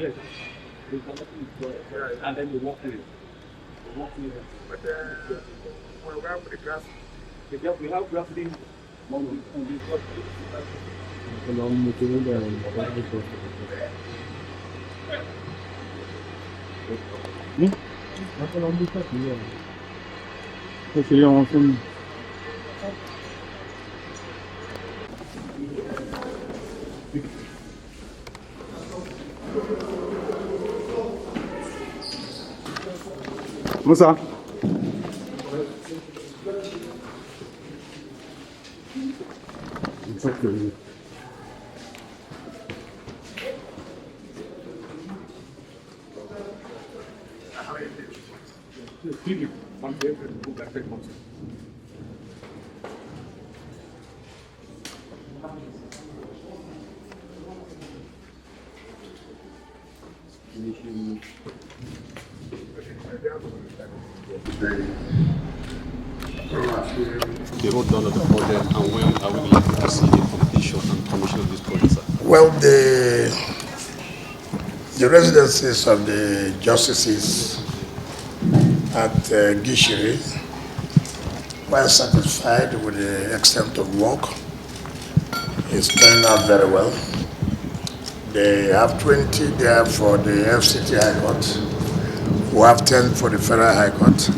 Yes. We connect and then we walk with it. But when we have the grass, we have grassing on the top. Musa. It's okay. The road down of the project, and when are we likely to see the completion and commission of this project, sir? Well, the residences of the justices at Gishiri were satisfied with the extent of work. It's turning out very well. They have 20 there for the FCT High Court. We have 10 for the Federal High Court,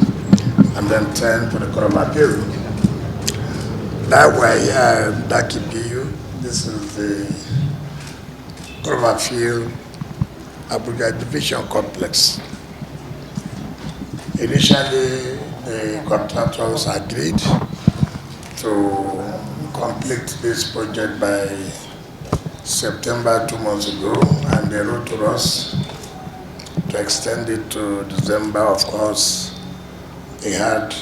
and then 10 for the Court of Appeal. That way, that KPU, this is the Court of Appeal Abuja Division Complex. Initially, the contractors agreed to complete this project by September 2 months ago, and they wrote to us to extend it to December. Of course, they had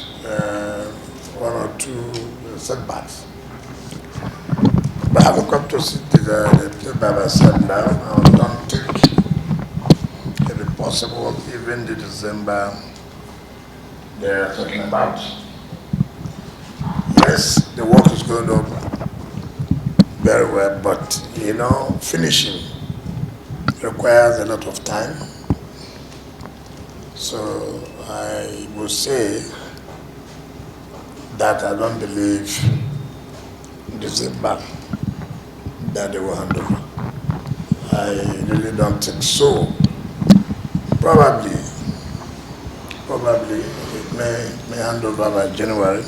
one or two setbacks. But having come to see the place by myself now, I don't think it will be possible even the December they are talking about. Yes, the work is going on very well, but finishing requires a lot of time. So I would say that I don't believe December that they will hand over. I really don't think so. Probably it may hand over by January,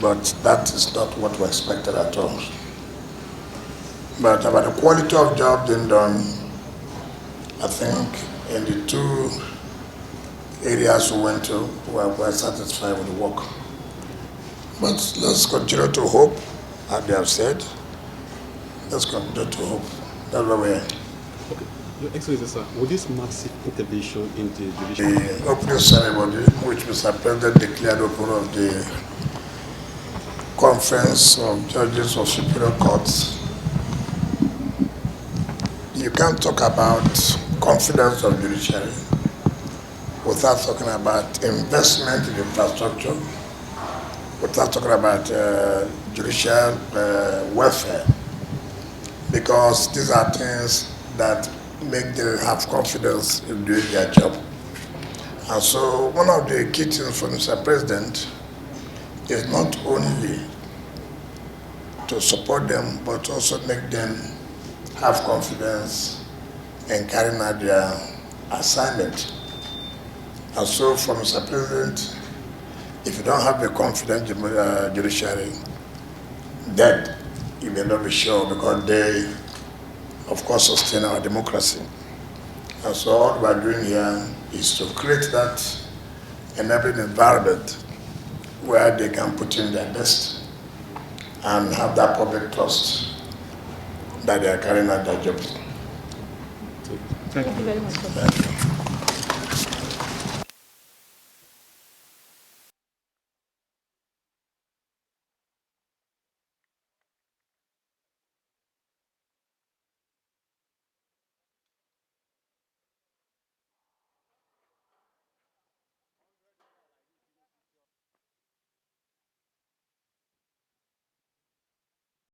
but that is not what we expected at all. But about the quality of job being done, I think in the two areas we went to, we were satisfied with the work. But let's continue to hope, as they have said. Let's continue to hope. That's where we are. Okay. Your Excellency, sir, with this massive intervention in the judicial... The opening ceremony, which Mr. President declared open of the Conference of Judges of Superior Courts, you can't talk about confidence of judiciary without talking about investment in infrastructure, without talking about judicial welfare, because these are things that make them have confidence in doing their job. And so one of the key things for Mr. President is not only to support them, but also make them have confidence in carrying out their assignment. And so for Mr. President, if you don't have a confident judiciary, then you may not be sure, because they, of course, sustain our democracy. And so all we're doing here is to create that enabling environment where they can put in their best and have that public trust that they are carrying out their jobs. Thank you very much. Thank you.